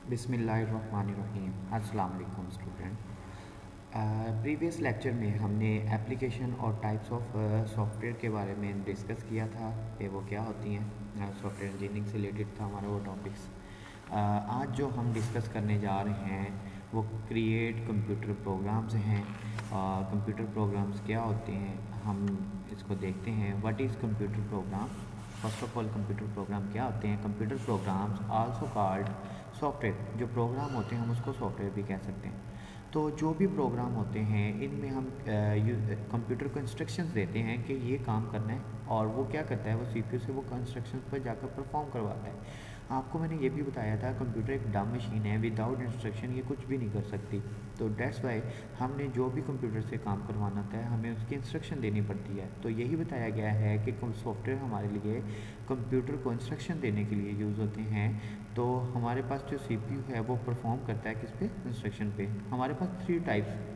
बिस्मिल्लाहिर्रहमानिर्रहीम। अस्सलाम वालेकुम स्टूडेंट। प्रीवियस लेक्चर में हमने एप्लीकेशन और टाइप्स ऑफ सॉफ्टवेयर के बारे में डिस्कस किया था कि वो क्या होती हैं। सॉफ्टवेयर इंजीनियरिंग से रिलेटेड था हमारा वो टॉपिक्स। आज जो हम डिस्कस करने जा रहे हैं वो क्रिएट कंप्यूटर प्रोग्राम्स हैं। कंप्यूटर प्रोग्राम्स क्या होते हैं हम इसको देखते हैं। What is computer program? First of all computer program क्या होते हैं? Computer programs also called software. जो प्रोग्राम होते हैं हम उसको सॉफ्टवेयर भी कह सकते हैं। तो जो भी प्रोग्राम होते हैं इनमें हम कंप्यूटर को इंस्ट्रक्शंस देते हैं कि ये काम करना है, और वो क्या करता है, वो सीपीयू से वो इंस्ट्रक्शंस पर जाकर परफॉर्म करवाता है। आपको मैंने ये भी बताया था कंप्यूटर एक डम मशीन है, विदाउट इंस्ट्रक्शन ये कुछ भी नहीं कर सकती। तो डेट्स वाई हमने जो भी कंप्यूटर से काम करवाना होता है हमें उसकी इंस्ट्रक्शन देनी पड़ती है। तो यही बताया गया है कि सॉफ्टवेयर हमारे लिए कंप्यूटर को इंस्ट्रक्शन देने के लिए यूज़ होते हैं। तो हमारे पास जो सीपीयू है वो परफॉर्म करता है किस पे? इंस्ट्रक्शन पे। हमारे पास 3 टाइप्स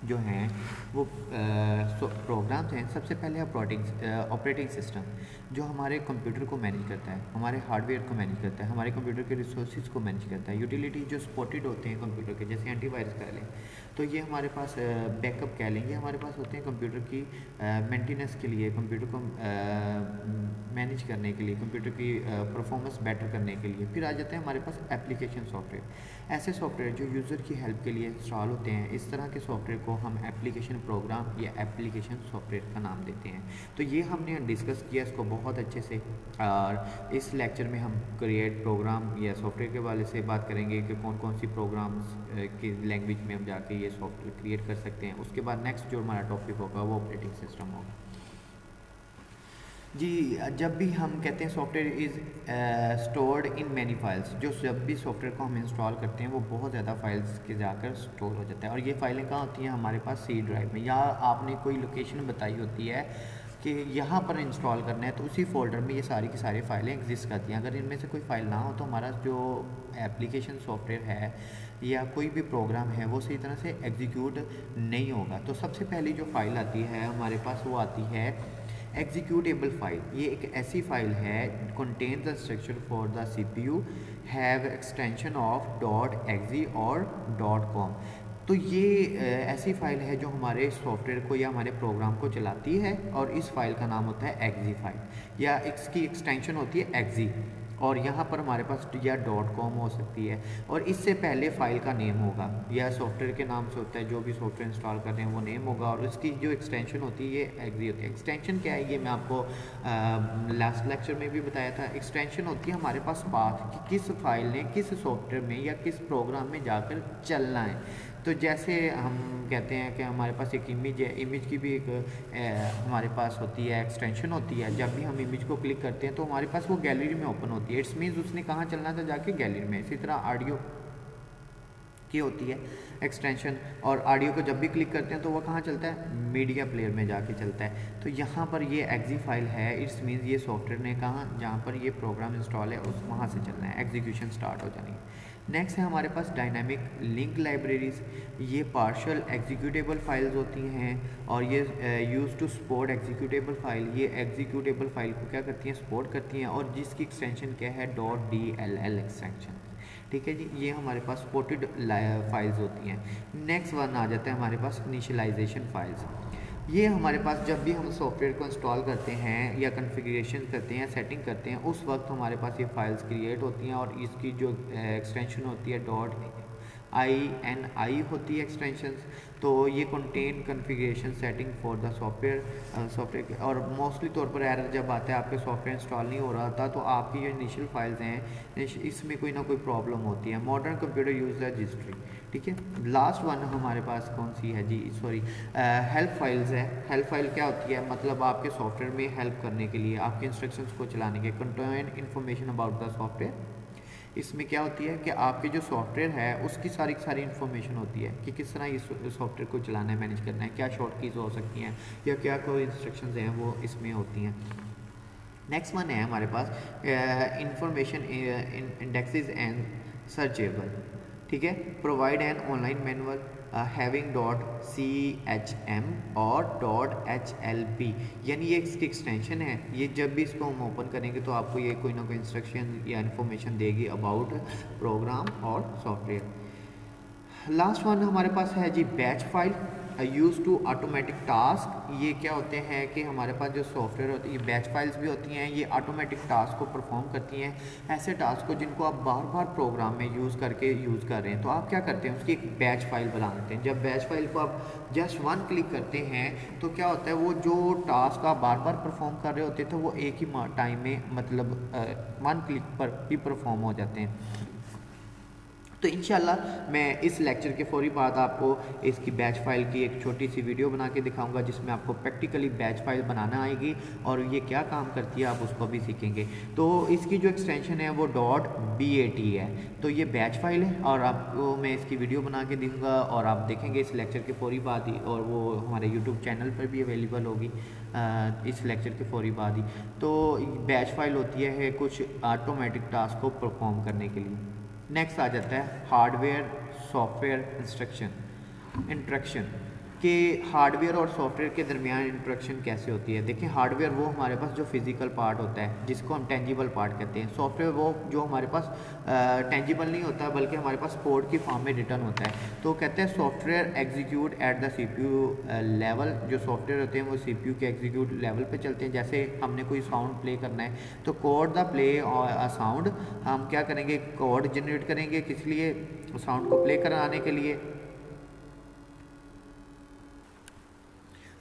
जो हैं वो प्रोग्राम्स हैं। सबसे पहले ऑपरेटिंग सिस्टम जो हमारे कंप्यूटर को मैनेज करता है, हमारे हार्डवेयर को मैनेज करता है, हमारे कंप्यूटर के रिसोर्सेज को मैनेज करता है। यूटिलिटी जो सपोर्टेड होते हैं कंप्यूटर के, जैसे एंटीवायरस कह लें, तो ये हमारे पास बैकअप कह लेंगे, हमारे पास होते हैं कंप्यूटर की मेंटेनेंस के लिए, कंप्यूटर को मैनेज करने के लिए, कंप्यूटर की परफॉर्मेंस बेटर करने के लिए। फिर आ जाते हैं हमारे पास एप्लीकेशन सॉफ्टवेयर। ऐसे सॉफ्टवेयर जो यूज़र की हेल्प के लिए इंस्टॉल होते हैं, इस तरह के सॉफ्टवेयर को हम एप्लीकेशन प्रोग्राम या एप्लीकेशन सॉफ्टवेयर का नाम देते हैं। तो ये हमने डिस्कस किया इसको बहुत अच्छे से, और इस लेक्चर में हम क्रिएट प्रोग्राम या सॉफ्टवेयर के वाले से बात करेंगे कि कौन कौन सी प्रोग्राम्स की लैंग्वेज में हम जाके ये सॉफ्टवेयर क्रिएट कर सकते हैं। उसके बाद नेक्स्ट जो हमारा टॉपिक होगा वो ऑपरेटिंग सिस्टम होगा। जी, जब भी हम कहते हैं software is stored in many files, जो जब भी सॉफ्टवेयर को हम इंस्टॉल करते हैं वो बहुत ज़्यादा फाइल्स के जाकर स्टोर हो जाता है। और ये फाइलें कहाँ होती हैं? हमारे पास सी ड्राइव में, या आपने कोई लोकेशन बताई होती है कि यहाँ पर इंस्टॉल करना है, तो उसी फोल्डर में ये सारी की सारी फाइलें एग्जिस्ट करती हैं। अगर इनमें से कोई फ़ाइल ना हो तो हमारा जो एप्लीकेशन सॉफ्टवेयर है या कोई भी प्रोग्राम है वो सही तरह से एग्जीक्यूट नहीं होगा। तो सबसे पहली जो फ़ाइल आती है हमारे पास वो आती है एग्जीक्यूटेबल फाइल। ये एक ऐसी फाइल है contain the structure for the CPU have extension of .exe और .com। तो ये ऐसी फाइल है जो हमारे सॉफ्टवेयर को या हमारे प्रोग्राम को चलाती है, और इस फाइल का नाम होता है exe फाइल, या इसकी एक्सटेंशन होती है exe। और यहाँ पर हमारे पास या .com हो सकती है, और इससे पहले फ़ाइल का नेम होगा, या सॉफ्टवेयर के नाम से होता है, जो भी सॉफ्टवेयर इंस्टॉल कर रहे हैं वो नेम होगा, और इसकी जो एक्सटेंशन होती है ये एग्जी होती है। एक्सटेंशन क्या है ये मैं आपको लास्ट लेक्चर में भी बताया था। एक्सटेंशन होती है हमारे पास पाथ कि किस फाइल ने किस सॉफ्टवेयर में या किस प्रोग्राम में जाकर चलना है। तो जैसे हम कहते हैं कि हमारे पास एक इमेज है, इमेज की भी एक हमारे पास होती है एक्सटेंशन होती है। जब भी हम इमेज को क्लिक करते हैं तो हमारे पास वो गैलरी में ओपन होती है, इट्स मीन्स उसने कहाँ चलना था? जाके गैलरी में। इसी तरह ऑडियो की होती है एक्सटेंशन, और ऑडियो को जब भी क्लिक करते हैं तो वो कहाँ चलता है? मीडिया प्लेयर में जाके चलता है। तो यहाँ पर ये एग्जी फाइल है, इट्स मीन्स ये सॉफ्टवेयर ने कहाँ, जहाँ पर ये प्रोग्राम इंस्टॉल है उस वहाँ से चलना है, एग्जीक्यूशन स्टार्ट हो जानी है। नेक्स्ट है हमारे पास डायनामिक लिंक लाइब्रेरीज। ये पार्शियल एग्जीक्यूटेबल फाइल्स होती हैं, और ये use to support executable file. ये एग्जीक्यूटेबल फाइल को क्या करती हैं? सपोर्ट करती हैं, और जिसकी एक्सटेंशन क्या है? .dll extension. ठीक है जी, ये हमारे पास सपोर्टेड फाइल्स होती हैं। नेक्स्ट वन आ जाता है हमारे पास इनिशियलाइजेशन फाइल्स। ये हमारे पास जब भी हम सॉफ्टवेयर को इंस्टॉल करते हैं या कॉन्फ़िगरेशन करते हैं, सेटिंग करते हैं, उस वक्त हमारे पास ये फाइल्स क्रिएट होती हैं, और इसकी जो एक्सटेंशन होती है .ini होती है एक्सटेंशंस। तो ये contain configuration setting for the software. और मोस्टली तौर पर एरर जब आता है आपके सॉफ्टवेयर इंस्टॉल नहीं हो रहा था, तो आपकी जो इनिशियल फाइल्स हैं इसमें कोई ना कोई प्रॉब्लम होती है। Modern computer use registry. ठीक है, लास्ट वन हमारे पास कौन सी है जी? सॉरी, हेल्प फाइल्स है। हेल्प फाइल क्या होती है? मतलब आपके सॉफ्टवेयर में हेल्प करने के लिए, आपके इंस्ट्रक्शंस को चलाने के, contain information about the software. इसमें क्या होती है कि आपके जो सॉफ्टवेयर है उसकी सारी सारी इन्फॉर्मेशन होती है कि किस तरह इस सॉफ्टवेयर को चलाना है, मैनेज करना है, क्या शॉर्ट कीज़ हो सकती हैं, या क्या कोई इंस्ट्रक्शंस हैं वो इसमें होती हैं। नेक्स्ट वन है हमारे पास इंफॉर्मेशन इंडेक्सेस एंड सर्चेबल। ठीक है, provide an online manual having .chm और .hlp, यानी ये इसकी एक्सटेंशन है। ये जब भी इसको हम ओपन करेंगे तो आपको ये कोई ना कोई इंस्ट्रक्शन या इन्फॉर्मेशन देगी अबाउट प्रोग्राम और सॉफ्टवेयर। लास्ट वन हमारे पास है जी batch file use to automatic task. ये क्या होते हैं कि हमारे पास जो सॉफ्टवेयर होती है, बैच फाइल्स भी होती हैं, ये ऑटोमेटिक टास्क को परफॉर्म करती हैं, ऐसे टास्क को जिनको आप बार बार प्रोग्राम में यूज़ कर रहे हैं। तो आप क्या करते हैं, उसकी एक बैच फाइल बना लेते हैं। जब बैच फाइल को आप जस्ट वन क्लिक करते हैं तो क्या होता है, वो जो टास्क आप बार बार परफॉर्म कर रहे होते थे वो एक ही टाइम में मतलब वन क्लिक पर ही परफॉर्म हो जाते हैं। तो इंशाल्लाह मैं इस लेक्चर के फौरी बाद आपको इसकी बैच फाइल की एक छोटी सी वीडियो बना के दिखाऊंगा, जिसमें आपको प्रैक्टिकली बैच फाइल बनाना आएगी और ये क्या काम करती है आप उसको भी सीखेंगे। तो इसकी जो एक्सटेंशन है वो .bat है। तो ये बैच फाइल है और आपको मैं इसकी वीडियो बना के दूँगा और आप देखेंगे इस लेक्चर के फौरी बाद ही, और वो हमारे यूट्यूब चैनल पर भी अवेलेबल होगी इस लेक्चर के फौरी बाद ही। तो बैच फाइल होती है कुछ ऑटोमेटिक टास्क को परफॉर्म करने के लिए। नेक्स्ट आ जाता है हार्डवेयर सॉफ्टवेयर इंट्रैक्शन कि हार्डवेयर और सॉफ्टवेयर के दरमियान इंट्रैक्शन कैसे होती है। देखिए, हार्डवेयर वो हमारे पास जो फिजिकल पार्ट होता है जिसको हम टेंजिबल पार्ट कहते हैं। सॉफ्टवेयर वो जो हमारे पास टेंजिबल नहीं होता बल्कि हमारे पास कोड की फॉर्म में रिटर्न होता है। तो कहते हैं software execute at the CPU level. जो सॉफ्टवेयर होते हैं वो CPU के एग्जीक्यूट लेवल पे चलते हैं। जैसे हमने कोई साउंड प्ले करना है तो कोड द प्ले साउंड, हम क्या करेंगे, कोड जनरेट करेंगे, किस लिए, साउंड को प्ले कराने के लिए,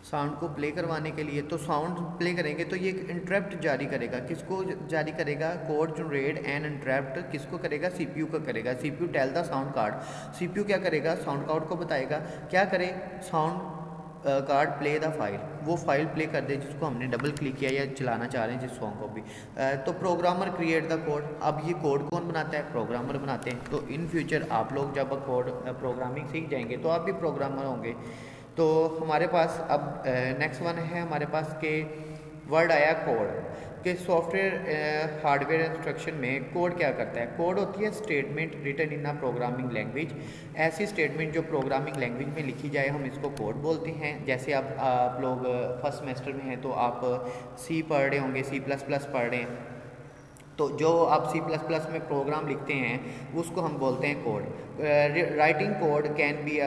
साउंड को प्ले करवाने के लिए। तो साउंड प्ले करेंगे तो ये एक इंटरप्ट जारी करेगा। किसको जारी करेगा, कोड जनरेट एंड इंटरप्ट किसको करेगा, CPU को करेगा। CPU tell the sound card, CPU क्या करेगा, साउंड कार्ड को बताएगा क्या करे, sound card play the file, वो फाइल प्ले कर दे जिसको हमने डबल क्लिक किया या चलाना चाह रहे हैं जिस सॉन्ग को भी। तो प्रोग्रामर क्रिएट द कोड। अब ये कोड कौन बनाता है, प्रोग्रामर बनाते हैं। तो इन फ्यूचर आप लोग जब कोड प्रोग्रामिंग सीख जाएंगे तो आप भी प्रोग्रामर होंगे। तो हमारे पास अब नेक्स्ट वन है हमारे पास के वर्ड आया कोड के सॉफ्टवेयर हार्डवेयर इंस्ट्रक्शन में कोड क्या करता है। कोड होती है statement written in a programming language. ऐसी स्टेटमेंट जो प्रोग्रामिंग लैंग्वेज में लिखी जाए हम इसको कोड बोलते हैं। जैसे आप लोग फर्स्ट सेमेस्टर में हैं तो आप C पढ़ रहे होंगे, C++ पढ़ रहे हैं, तो जो आप C++ में प्रोग्राम लिखते हैं उसको हम बोलते हैं code. Writing code can be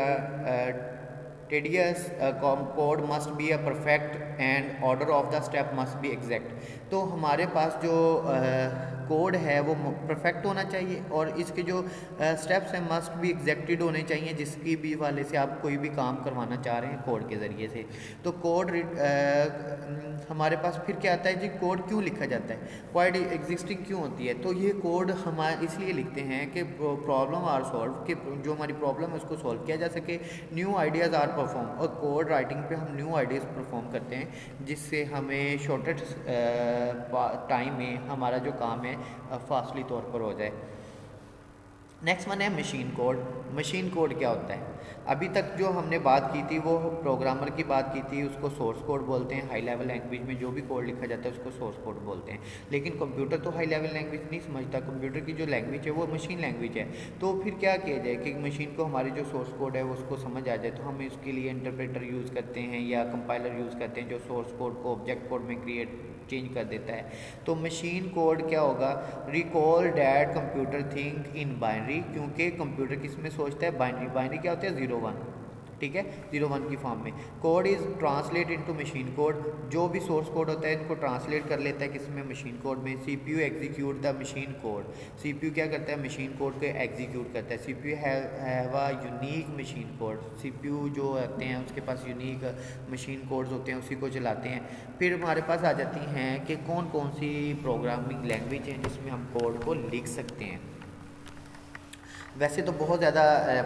tedious, code must be a perfect and order of the step must be exact। तो हमारे पास जो कोड है वो परफेक्ट होना चाहिए और इसके जो स्टेप्स हैं मस्ट भी एग्जैक्टेड होने चाहिए, जिसकी भी वाले से आप कोई भी काम करवाना चाह रहे हैं कोड के ज़रिए से। तो कोड हमारे पास फिर क्या आता है जी, कोड क्यों लिखा जाता है, क्वाइट एग्जिस्टिंग क्यों होती है। तो ये कोड हम इसलिए लिखते हैं कि प्रॉब्लम आर सॉल्व, कि जो हमारी प्रॉब्लम है उसको सॉल्व किया जा सके। न्यू आइडियाज़ आर परफॉर्म, और कोड राइटिंग पे हम न्यू आइडियाज़ परफॉर्म करते हैं जिससे हमें शॉर्टेस्ट टाइम में हमारा जो काम है फास्टली तौर पर हो जाए। नेक्स्ट वन है मशीन कोड। मशीन कोड क्या होता है, अभी तक जो हमने बात की थी वो प्रोग्रामर की बात की थी, उसको सोर्स कोड बोलते हैं। हाई लेवल लैंग्वेज में जो भी कोड लिखा जाता है उसको सोर्स कोड बोलते हैं। लेकिन कंप्यूटर तो हाई लेवल लैंग्वेज नहीं समझता, कंप्यूटर की जो लैंग्वेज है वो मशीन लैंग्वेज है। तो फिर क्या किया जाए कि मशीन को हमारी जो सोर्स कोड है उसको समझ आ जाए, तो हम इसके लिए इंटरप्रेटर यूज़ करते हैं या कंपाइलर यूज़ करते हैं जो सोर्स कोड को ऑब्जेक्ट कोड में चेंज कर देता है। तो मशीन कोड क्या होगा, recall that computer think in binary, क्योंकि कंप्यूटर किस में सोचता है, बाइनरी। बाइनरी क्या होता है, 0-1, ठीक है, 0-1 की फॉर्म में। Code is translate into machine code, जो भी सोर्स कोड होता है इनको ट्रांसलेट कर लेता है किस में, मशीन कोड में। CPU execute the machine code, CPU क्या करता है, मशीन कोड को एग्जीक्यूट करता है। CPU have a unique machine code, CPU जो होते हैं उसके पास यूनिक मशीन कोड्स होते हैं, उसी को चलाते हैं। फिर हमारे पास आ जाती हैं कि कौन कौन सी प्रोग्रामिंग लैंग्वेज हैं जिसमें हम कोड को लिख सकते हैं। वैसे तो बहुत ज़्यादा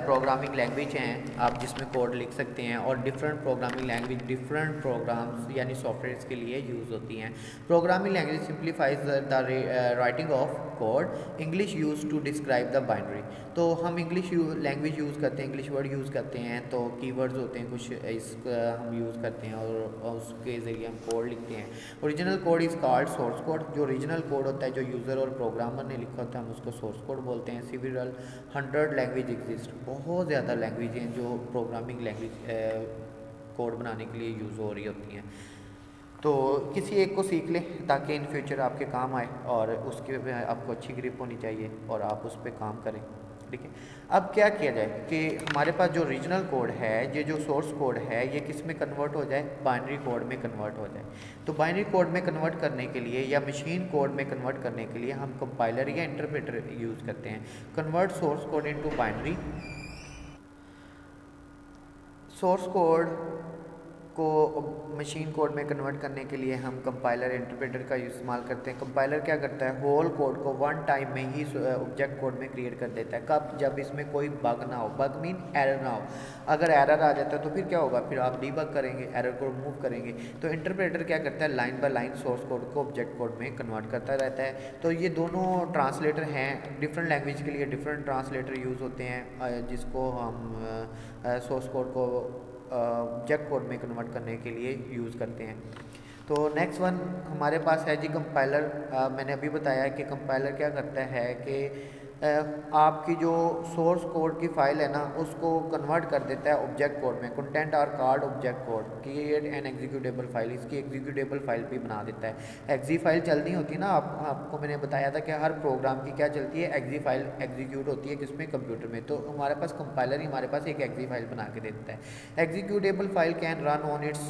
प्रोग्रामिंग लैंग्वेज हैं आप जिसमें कोड लिख सकते हैं, और different programming language different programs यानी सॉफ्टवेयर्स के लिए यूज़ होती हैं। Programming language simplifies the writing of code English use to describe the binary. तो हम इंग्लिश लैंग्वेज यूज़ करते हैं, इंग्लिश वर्ड यूज़ करते हैं, तो कीवर्ड्स होते हैं कुछ इसका हम यूज़ करते हैं और उसके ज़रिए हम कोड लिखते हैं। Original code is called source code. जो ओरिजिनल कोड होता है जो यूज़र और प्रोग्रामर ने लिखा होता है हम उसको सोर्स कोड बोलते हैं। सिविरल 100 लैंग्वेज एग्जिस्ट, बहुत ज़्यादा लैंग्वेज हैं जो प्रोग्रामिंग लैंग्वेज कोड बनाने के लिए यूज़ हो रही होती हैं। तो किसी एक को सीख लें ताकि इन फ्यूचर आपके काम आए, और उसके पे आपको अच्छी ग्रिप होनी चाहिए और आप उस पर काम करें, ठीक है। अब क्या किया जाए कि हमारे पास जो ओरिजिनल कोड है, ये जो सोर्स कोड है, ये किस में कन्वर्ट हो जाए, बाइनरी कोड में कन्वर्ट हो जाए। तो बाइनरी कोड में कन्वर्ट करने के लिए या मशीन कोड में कन्वर्ट करने के लिए हम कंपाइलर या इंटरप्रेटर यूज़ करते हैं। Convert source code into binary. Source code को मशीन कोड में कन्वर्ट करने के लिए हम कंपाइलर इंटरप्रेटर का इस्तेमाल करते हैं। कंपाइलर क्या करता है, होल कोड को वन टाइम में ही ऑब्जेक्ट कोड में क्रिएट कर देता है। कब, जब इसमें कोई बग ना हो, बग मीन एरर ना हो। अगर एरर आ जाता है तो फिर क्या होगा, फिर आप डीबग करेंगे, एरर को रिमूव करेंगे। तो इंटरप्रेटर क्या करता है, line by line source code को ऑब्जेक्ट कोड में कन्वर्ट करता रहता है। तो ये दोनों ट्रांसलेटर हैं, डिफरेंट लैंग्वेज के लिए डिफरेंट ट्रांसलेटर यूज़ होते हैं, जिसको हम सोर्स कोड को ऑब्जेक्ट कोड में कन्वर्ट करने के लिए यूज़ करते हैं। तो नेक्स्ट वन हमारे पास है जी कंपाइलर। मैंने अभी बताया कि कंपाइलर क्या करता है कि आपकी जो सोर्स कोड की फ़ाइल है ना उसको कन्वर्ट कर देता है ऑब्जेक्ट कोड में। Content are card object code create an executable file, इसकी एग्जीक्यूटेबल फाइल भी बना देता है। एग्जी फाइल चलनी होती है ना, आपको मैंने बताया था कि हर प्रोग्राम की क्या चलती है, एग्जी फाइल एग्जीक्यूट होती है किसमें, कंप्यूटर में। तो हमारे पास कंपाइलर ही हमारे पास एक एग्जी फाइल बना के देता है। Executable file can run on it's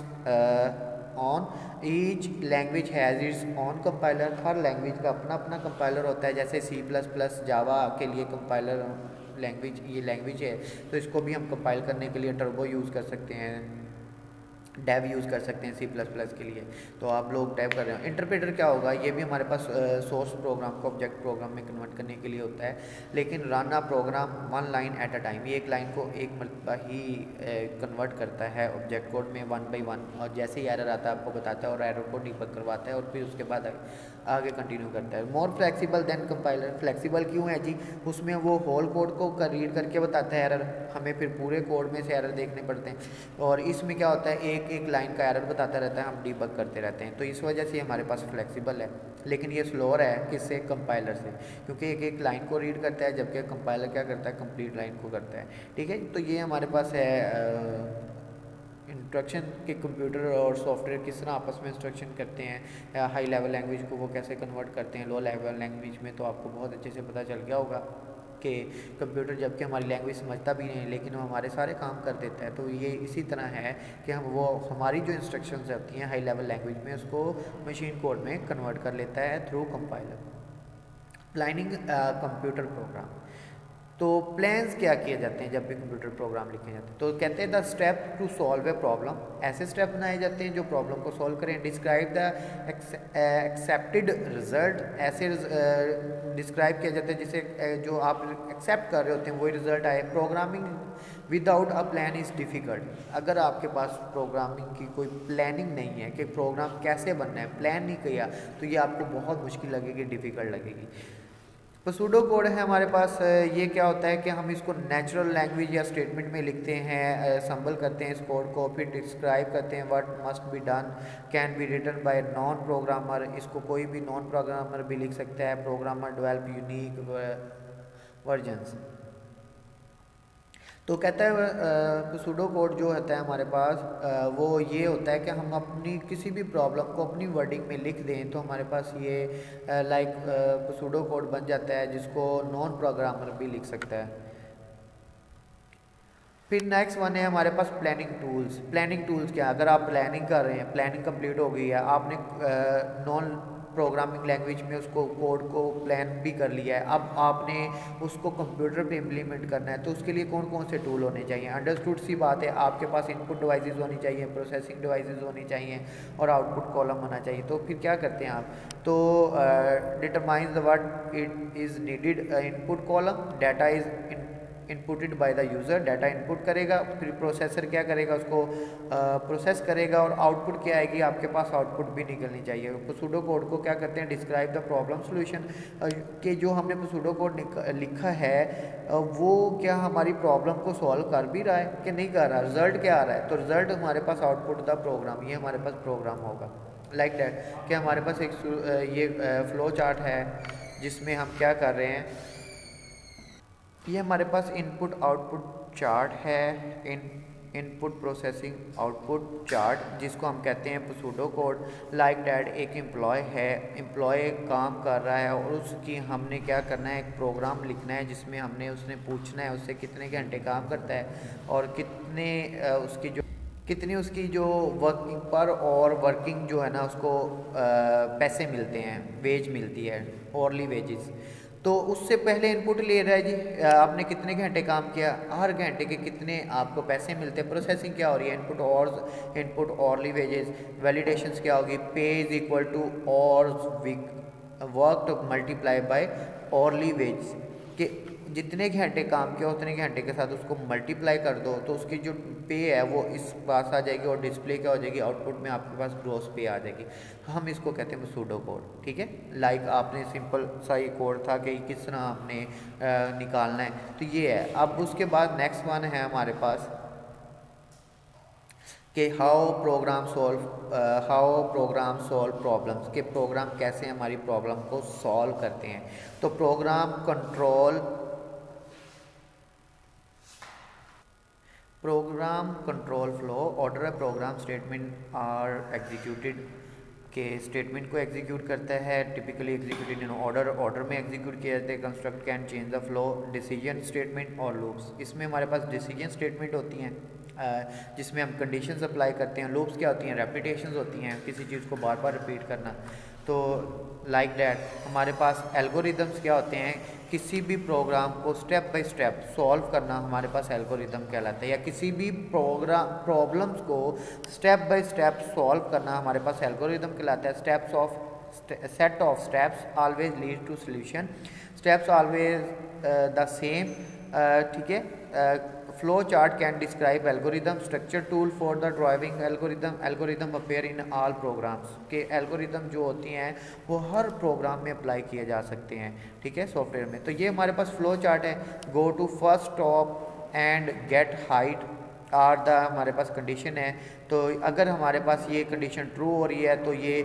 on each language has its on compiler. Her language का अपना अपना कंपाइलर होता है। जैसे C++, जावा के लिए कंपाइलर लैंग्वेज, ये लैंग्वेज है तो इसको भी हम कंपाइल करने के लिए टर्बो यूज़ कर सकते हैं, डेव यूज़ कर सकते हैं C++ के लिए। तो आप लोग डेव कर रहे हैं। इंटरप्रेटर क्या होगा, ये भी हमारे पास सोर्स प्रोग्राम को ऑब्जेक्ट प्रोग्राम में कन्वर्ट करने के लिए होता है, लेकिन run a programme one line at a time. ये एक लाइन को एक मरतबा ही कन्वर्ट करता है ऑब्जेक्ट कोड में 1 by 1, और जैसे ही एरर आता है आपको बताता है और एरर को डीबग करवाता है और फिर उसके बाद आगे कंटिन्यू करता है। More flexible than compiler. Flexible क्यों है जी, उसमें वो होल कोड को रीड करके बताता है एरर, हमें फिर पूरे कोड में से एरर देखने पड़ते हैं। और इसमें क्या होता है, एक एक लाइन का एरर बताता रहता है, हम डीबग करते रहते हैं। तो इस वजह से हमारे पास फ्लेक्सिबल है, लेकिन ये स्लोअर है किससे, कंपाइलर से, क्योंकि एक एक लाइन को रीड करता है, जबकि कंपाइलर क्या करता है, कंप्लीट लाइन को करता है। ठीक है, तो ये हमारे पास है इंस्ट्रक्शन के कंप्यूटर और सॉफ्टवेयर किस तरह आपस में इंस्ट्रक्शन करते हैं। हाई लेवल लैंग्वेज को वो कैसे कन्वर्ट करते हैं लो लेवल लैंग्वेज में। तो आपको बहुत अच्छे से पता चल गया होगा कि कंप्यूटर जबकि हमारी लैंग्वेज समझता भी नहीं लेकिन वो हमारे सारे काम कर देता है। तो ये इसी तरह है कि हम वो हमारी जो इंस्ट्रक्शंस होती हैं हाई लेवल लैंग्वेज में उसको मशीन कोड में कन्वर्ट कर लेता है through compiler. Planning computer program. तो प्लान्स क्या किए जाते हैं जब भी कंप्यूटर प्रोग्राम लिखे जाते हैं, तो कहते हैं the step to solve a problem. ऐसे स्टेप बनाए जाते हैं जो प्रॉब्लम को सॉल्व करें। Describe the accepted result. ऐसे डिस्क्राइब किया जाता है जिसे जो आप एक्सेप्ट कर रहे होते हैं वही रिजल्ट आए। Programming without a plan is difficult. अगर आपके पास प्रोग्रामिंग की कोई प्लानिंग नहीं है कि प्रोग्राम कैसे बनना है, प्लान नहीं किया, तो ये आपको बहुत मुश्किल लगेगी, डिफ़िकल्ट लगेगी। तो सूडो कोड है हमारे पास। ये क्या होता है कि हम इसको नेचुरल लैंग्वेज या स्टेटमेंट में लिखते हैं, संबल करते हैं इस कोड को, फिर डिस्क्राइब करते हैं what must be done, can be written by non programmer. इसको कोई भी नॉन प्रोग्रामर भी लिख सकता है। Programmer develop unique versions. तो कहता है सूडो कोड जो होता है हमारे पास वो ये होता है कि हम अपनी किसी भी प्रॉब्लम को अपनी वर्डिंग में लिख दें तो हमारे पास ये लाइक सूडो कोड बन जाता है जिसको नॉन प्रोग्रामर भी लिख सकता है। फिर नेक्स्ट वन है हमारे पास प्लानिंग टूल्स। प्लानिंग टूल्स क्या, अगर आप प्लानिंग कर रहे हैं, प्लानिंग कंप्लीट हो गई है, आपने नॉन प्रोग्रामिंग लैंग्वेज में उसको कोड को प्लान भी कर लिया है, अब आपने उसको कंप्यूटर पे इम्प्लीमेंट करना है, तो उसके लिए कौन कौन से टूल होने चाहिए। अंडरस्टूड सी बात है, आपके पास इनपुट डिवाइसेस होनी चाहिए, प्रोसेसिंग डिवाइसेस होनी चाहिए और आउटपुट कॉलम होना चाहिए। तो फिर क्या करते हैं आप, तो determine what it is needed input column, data is inputted by the user, data input करेगा, फिर प्रोसेसर क्या करेगा, उसको प्रोसेस करेगा और आउटपुट क्या आएगी, आपके पास आउटपुट भी निकलनी चाहिए। पसूडो कोड को क्या करते हैं, डिस्क्राइब द प्रॉब्लम सोल्यूशन, कि जो हमने पसूडो कोड लिखा है वो क्या हमारी प्रॉब्लम को सॉल्व कर भी रहा है कि नहीं कर रहा, रिजल्ट क्या आ रहा है, तो रिजल्ट हमारे पास आउटपुट द प्रोग्राम, ये हमारे पास प्रोग्राम होगा। लाइक दैट कि हमारे पास एक ये फ्लो चार्ट है जिसमें हम क्या कर रहे हैं, ये हमारे पास इनपुट आउटपुट चार्ट है, इनपुट प्रोसेसिंग आउटपुट चार्ट, जिसको हम कहते हैं पसूडो कोड। लाइक दैट एक एम्प्लॉय है, एम्प्लॉय काम कर रहा है और उसकी हमने क्या करना है, एक प्रोग्राम लिखना है जिसमें हमने उसने पूछना है उससे कितने घंटे काम करता है और कितनी उसकी जो वर्किंग पर और वर्किंग जो है ना उसको पैसे मिलते हैं, वेज मिलती है, ऑरली वेजेस। तो उससे पहले इनपुट ले रहा है जी, आपने कितने घंटे काम किया, हर घंटे के कितने आपको पैसे मिलते हैं। प्रोसेसिंग क्या हो रही है, इनपुट ऑरली वेजेस। वैलिडेशंस क्या होगी, pay is equal to hours work multiply by hourly wage, कि जितने घंटे काम किया उतने घंटे के साथ उसको मल्टीप्लाई कर दो तो उसकी जो पे है वो इस पास आ जाएगी और डिस्प्ले क्या हो जाएगी, आउटपुट में आपके पास ग्रॉस पे आ जाएगी। हम इसको कहते हैं सूडो कोड, ठीक है। लाइक आपने सिंपल सा ये कोड था कि किस तरह आपने निकालना है, तो ये है। अब उसके बाद नेक्स्ट वन है हमारे पास कि हाउ प्रोग्राम सॉल्व प्रॉब्लम्स, के प्रोग्राम कैसे हमारी प्रॉब्लम को सॉल्व करते हैं। तो प्रोग्राम कंट्रोल फ्लो ऑर्डर है, प्रोग्राम स्टेटमेंट आर एग्जीक्यूटेड, के स्टेटमेंट को एग्जीक्यूट करता है, टिपिकली एग्जीक्यूटेड इन ऑर्डर में एग्जीक्यूट किया जाता है। Construct can change the flow, decision statement और लूप्स, इसमें हमारे पास डिसीजन स्टेटमेंट होती हैं जिसमें हम कंडीशंस अप्लाई करते हैं। लूप्स क्या होती हैं, रेपिटेशंस होती हैं, किसी चीज़ को बार बार रिपीट करना। तो लाइक दैट हमारे पास एल्गोरिदम्स क्या होते हैं, किसी भी प्रोग्राम को स्टेप बाय स्टेप सॉल्व करना हमारे पास एल्गोरिदम कहलाता है, या किसी भी प्रॉब्लम्स को स्टेप बाय स्टेप सॉल्व करना हमारे पास एल्गोरिदम कहलाता है। Set of steps always lead to solution, steps always the same, ठीक है। Flow chart can describe algorithm, structure tool for the driving algorithm appear in all programs, के algorithm जो होती हैं वो हर प्रोग्राम में अप्लाई किए जा सकते हैं, ठीक है, सॉफ्टवेयर में। तो ये हमारे पास फ्लो चार्ट है। Go to first stop and get height are the हमारे पास कंडीशन है। तो अगर हमारे पास ये कंडीशन ट्रू हो रही है तो ये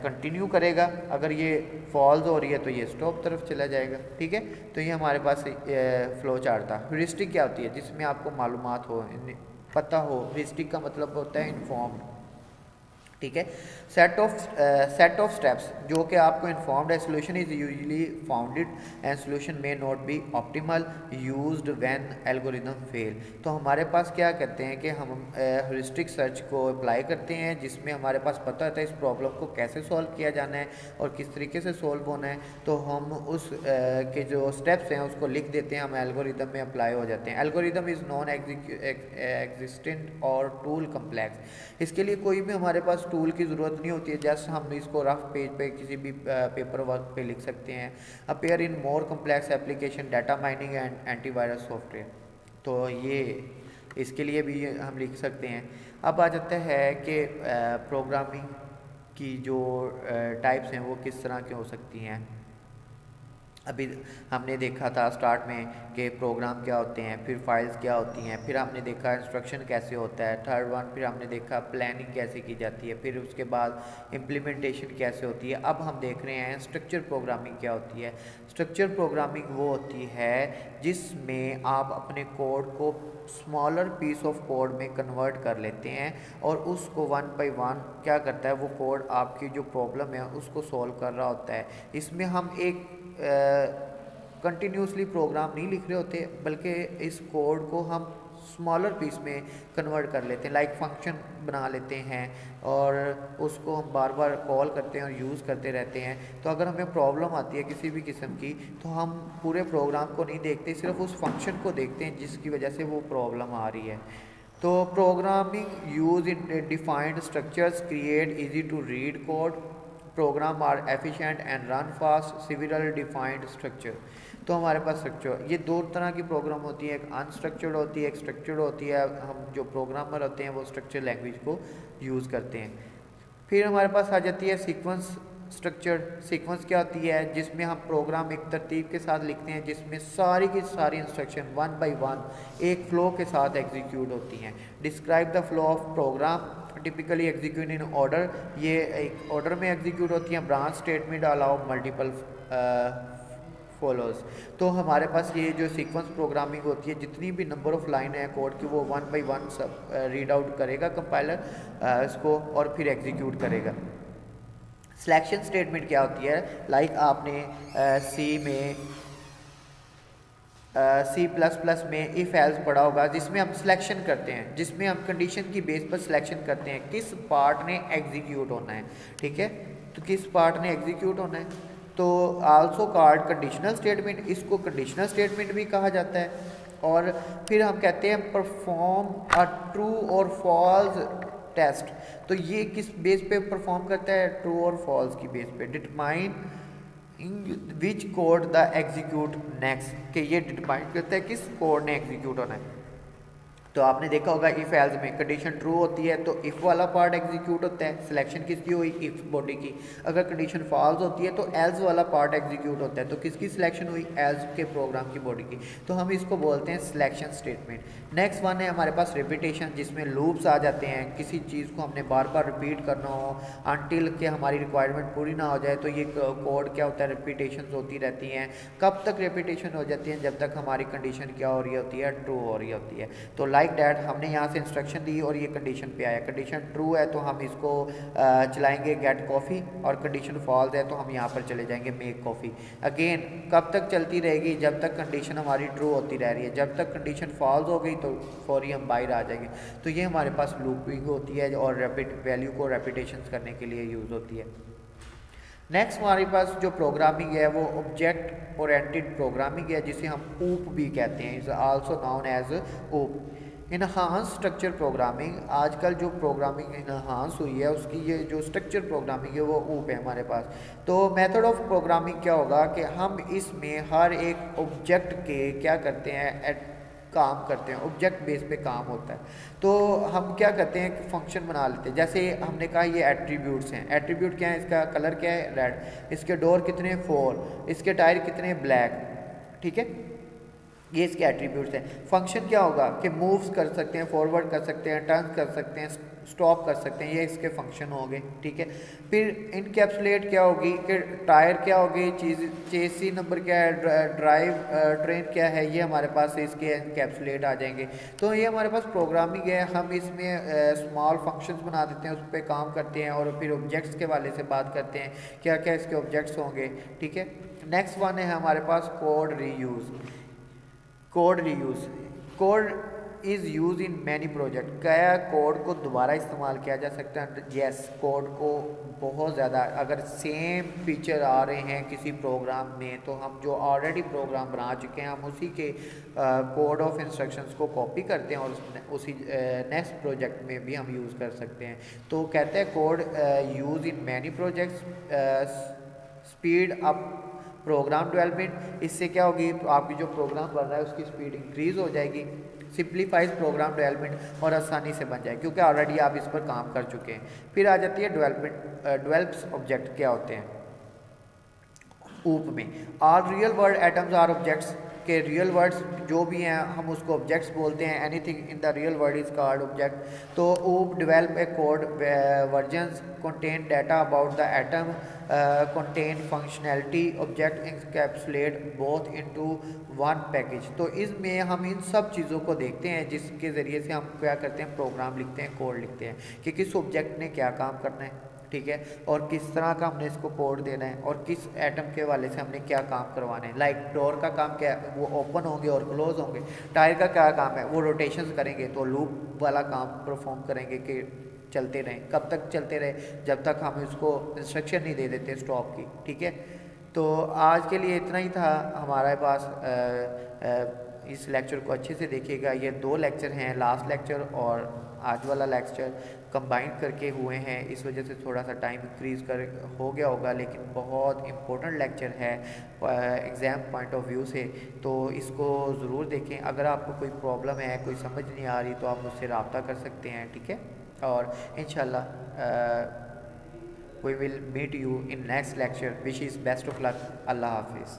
कंटिन्यू करेगा, अगर ये फॉल्स हो रही है तो ये स्टॉप तरफ चला जाएगा, ठीक है। तो ये हमारे पास फ्लो चार्ट था। ह्यूरिस्टिक क्या होती है, जिसमें आपको मालूमात हो, पता हो। ह्यूरिस्टिक का मतलब होता है इन्फॉर्म्ड, ठीक है। सेट ऑफ स्टेप्स जो कि आपको इन्फॉर्म्ड है। Solution is usually founded and solution may not be optimal used when algorithm fail. तो हमारे पास क्या करते हैं कि हम ह्यूरिस्टिक सर्च को अप्लाई करते हैं, जिसमें हमारे पास पता होता है इस प्रॉब्लम को कैसे सॉल्व किया जाना है और किस तरीके से सॉल्व होना है। तो हम उस के जो स्टेप्स हैं उसको लिख देते हैं, हम एल्गोरिदम में अप्लाई हो जाते हैं। एल्गोरिदम इज़ नॉन एग्जिस्टेंट और टूल कम्प्लेक्स, इसके लिए कोई भी हमारे पास टूल की ज़रूरत नहीं होती है, जस्ट हम इसको रफ पेज पे किसी भी पेपर वर्क पे लिख सकते हैं। Appear in more complex application, data mining and antivirus software, तो ये इसके लिए भी हम लिख सकते हैं। अब आ जाता है कि प्रोग्रामिंग की जो टाइप्स हैं वो किस तरह की हो सकती हैं। अभी हमने देखा था स्टार्ट में कि प्रोग्राम क्या होते हैं, फिर फाइल्स क्या होती हैं, फिर हमने देखा इंस्ट्रक्शन कैसे होता है, थर्ड वन फिर हमने देखा प्लानिंग कैसे की जाती है, फिर उसके बाद इम्प्लीमेंटेशन कैसे होती है। अब हम देख रहे हैं स्ट्रक्चर प्रोग्रामिंग क्या होती है। स्ट्रक्चर प्रोग्रामिंग वो होती है जिसमें आप अपने कोड को स्मॉलर पीस ऑफ कोड में कन्वर्ट कर लेते हैं और उसको वन बाय वन क्या करता है, वो कोड आपकी जो प्रॉब्लम है उसको सॉल्व कर रहा होता है। इसमें हम एक कंटिन्यूसली प्रोग्राम नहीं लिख रहे होते, बल्कि इस कोड को हम स्मॉलर पीस में कन्वर्ट कर लेते हैं। लाइक फंक्शन बना लेते हैं और उसको हम बार बार कॉल करते हैं और यूज़ करते रहते हैं। तो अगर हमें प्रॉब्लम आती है किसी भी किस्म की तो हम पूरे प्रोग्राम को नहीं देखते, सिर्फ उस फंक्शन को देखते हैं जिसकी वजह से वो प्रॉब्लम आ रही है। तो programming use in defined structures create easy to read code, program are efficient and run fast, civil defined structure. तो हमारे पास स्ट्रक्चर, ये दो तरह की प्रोग्राम होती है, एक अनस्ट्रक्चर्ड होती है, एक स्ट्रक्चर्ड होती है। हम जो प्रोग्रामर होते हैं वो स्ट्रक्चर लैंग्वेज को यूज़ करते हैं। फिर हमारे पास आ जाती है सीक्वेंस स्ट्रक्चर। सीक्वेंस क्या होती है, जिसमें हम प्रोग्राम एक तरतीब के साथ लिखते हैं, जिसमें सारी की सारी इंस्ट्रक्शन वन बाय वन एक फ़्लो के साथ एग्जीक्यूट होती हैं। Describe the flow of program, typically execute in order, ये एक ऑर्डर में एग्जीक्यूट होती हैं। Branch statement allow multiple follows. तो हमारे पास ये जो सीक्वेंस प्रोग्रामिंग होती है, जितनी भी नंबर ऑफ लाइन है कोड की, वो वन बाय वन सब रीड आउट करेगा कंपाइलर इसको, और फिर एग्जीक्यूट करेगा। सिलेक्शन स्टेटमेंट क्या होती है, लाइक आपने सी में C++ में इफ़ एल्स पढ़ा होगा, जिसमें हम सिलेक्शन करते हैं, जिसमें हम कंडीशन की बेस पर सिलेक्शन करते हैं किस पार्ट ने एग्जीक्यूट होना है। ठीक है, तो किस पार्ट ने एग्जीक्यूट होना है। तो आल्सो कॉल्ड कंडीशनल स्टेटमेंट, इसको कंडीशनल स्टेटमेंट भी कहा जाता है। और फिर हम कहते हैं परफॉर्म अ ट्रू और फॉल्स टेस्ट। तो ये किस बेस पे परफॉर्म करता है, ट्रू और फॉल्स की बेस पे। Determine which code the execute next, कि ये डिटरमाइन करता है किस कोड ने एग्जीक्यूट होना है। तो आपने देखा होगा इफ़ एल्स में कंडीशन ट्रू होती है तो इफ़ वाला पार्ट एग्जीक्यूट होता है, सिलेक्शन किसकी हुई, इफ़ बॉडी की। अगर कंडीशन फॉल्स होती है तो एल्स वाला पार्ट एग्जीक्यूट होता है, तो किसकी सिलेक्शन हुई, एल्स के प्रोग्राम की बॉडी की। तो हम इसको बोलते हैं सिलेक्शन स्टेटमेंट। नेक्स्ट वन है हमारे पास रिपीटेशन, जिसमें लूप्स आ जाते हैं। किसी चीज़ को हमने बार बार रिपीट करना हो अनटिल के हमारी रिक्वायरमेंट पूरी ना हो जाए, तो ये कोड क्या होता है, रिपीटेशन होती रहती हैं। कब तक रिपीटेशन हो जाती है, जब तक हमारी कंडीशन क्या हो रही होती है, ट्रू हो रही होती है। तो लाइक डैट हमने यहाँ से इंस्ट्रक्शन दी और ये कंडीशन पे आया, कंडीशन ट्रू है तो हम इसको चलाएंगे गेट कॉफ़ी, और कंडीशन फॉल्स है तो हम यहाँ पर चले जाएंगे मेक कॉफ़ी। अगेन कब तक चलती रहेगी, जब तक कंडीशन हमारी ट्रू होती रह रही है। जब तक कंडीशन फॉल्स हो गई तो फौरी हम बाहर आ जाएंगे। तो ये हमारे पास लूपिंग होती है और वैल्यू को रेपिटेशन करने के लिए यूज़ होती है। नेक्स्ट हमारे पास जो प्रोग्रामिंग है वो ऑब्जेक्ट ओरिएंटेड प्रोग्रामिंग है, जिसे हम ऊप भी कहते हैं, इज आल्सो नोन एज ऊप। इनहांस स्ट्रक्चर प्रोग्रामिंग, आजकल जो प्रोग्रामिंग इनहांस हुई है उसकी ये जो स्ट्रक्चर प्रोग्रामिंग है वो ऊप है हमारे पास। तो मेथड ऑफ प्रोग्रामिंग क्या होगा कि हम इसमें हर एक ऑब्जेक्ट के क्या करते हैं, काम करते हैं, ऑब्जेक्ट बेस पे काम होता है। तो हम क्या करते हैं कि फंक्शन बना लेते हैं। जैसे हमने कहा ये एट्रीब्यूट्स हैं, एट्रीब्यूट क्या है, इसका कलर क्या है, रेड, इसके डोर कितने 4, इसके टायर कितने ब्लैक। ठीक है, ये इसके एट्रीब्यूट्स हैं। फंक्शन क्या होगा कि मूव्स कर सकते हैं, फॉरवर्ड कर सकते हैं, टर्न कर सकते हैं, स्टॉप कर सकते हैं, ये इसके फंक्शन हो गए। ठीक है, फिर इनकैप्सुलेट क्या होगी कि टायर क्या होगी, चेसी नंबर क्या है, ड्राइव ट्रेन क्या है, ये हमारे पास इसके इनकैप्सुलेट आ जाएंगे। तो ये हमारे पास प्रोग्रामिंग है। हम इसमें स्मॉल फंक्शंस बना देते हैं, उस पर काम करते हैं और फिर ऑब्जेक्ट्स के वाले से बात करते हैं क्या क्या इसके ऑब्जेक्ट्स होंगे। ठीक है, नेक्स्ट वन है हमारे पास code reuse. Code reuse, code is use in many project. क्या कोड को दोबारा इस्तेमाल किया जा सकता है, यस, कोड को बहुत ज़्यादा, अगर सेम फीचर आ रहे हैं किसी प्रोग्राम में तो हम जो ऑलरेडी प्रोग्राम बना चुके हैं हम उसी के कोड ऑफ इंस्ट्रक्शंस को कॉपी करते हैं और उसी नेक्स्ट प्रोजेक्ट में भी हम यूज़ कर सकते हैं। तो कहते हैं code use in many projects, speed up program development. इससे क्या होगी, तो आपकी जो प्रोग्राम बन रहा है उसकी स्पीड इंक्रीज़ हो जाएगी, सिंप्लीफाइज प्रोग्राम डेवलपमेंट, और आसानी से बन जाए क्योंकि ऑलरेडी आप इस पर काम कर चुके हैं। फिर आ जाती है डेवलप्स ऑब्जेक्ट क्या होते हैं ऊप में। All real word atoms are objects, के रियल वर्ड्स जो भी हैं हम उसको ऑब्जेक्ट्स बोलते हैं। Anything in the real word is called object. तो OOP develop a code versions contain data about the atom, contain functionality, object encapsulate both into one package। तो इसमें हम इन सब चीज़ों को देखते हैं जिसके ज़रिए से हम क्या करते हैं, प्रोग्राम लिखते हैं, कोड लिखते हैं कि किस ऑब्जेक्ट ने क्या काम करना है। ठीक है, और किस तरह का हमने इसको कोड देना है और किस एटम के वाले से हमने क्या काम करवाना है। लाइक डोर का काम क्या है, वो ओपन होंगे और क्लोज होंगे। टायर का क्या काम है, वो रोटेशंस करेंगे, तो लूप वाला काम परफॉर्म करेंगे कि चलते रहें। कब तक चलते रहे, जब तक हम इसको इंस्ट्रक्शन नहीं दे देते स्टॉप की। ठीक है, तो आज के लिए इतना ही था हमारे पास इस लेक्चर को अच्छे से देखिएगा। ये 2 लेक्चर हैं, लास्ट लेक्चर और आज वाला लेक्चर कंबाइन करके हुए हैं, इस वजह से थोड़ा सा टाइम इंक्रीज़ कर हो गया होगा, लेकिन बहुत इम्पोर्टेंट लेक्चर है एग्ज़ाम पॉइंट ऑफ व्यू से, तो इसको ज़रूर देखें। अगर आपको कोई प्रॉब्लम है, कोई समझ नहीं आ रही, तो आप मुझसे रब्ता कर सकते हैं, ठीक है। और इंशाल्लाह we will meet you in next lecture, wish is best of luck. अल्लाह हाफिज़।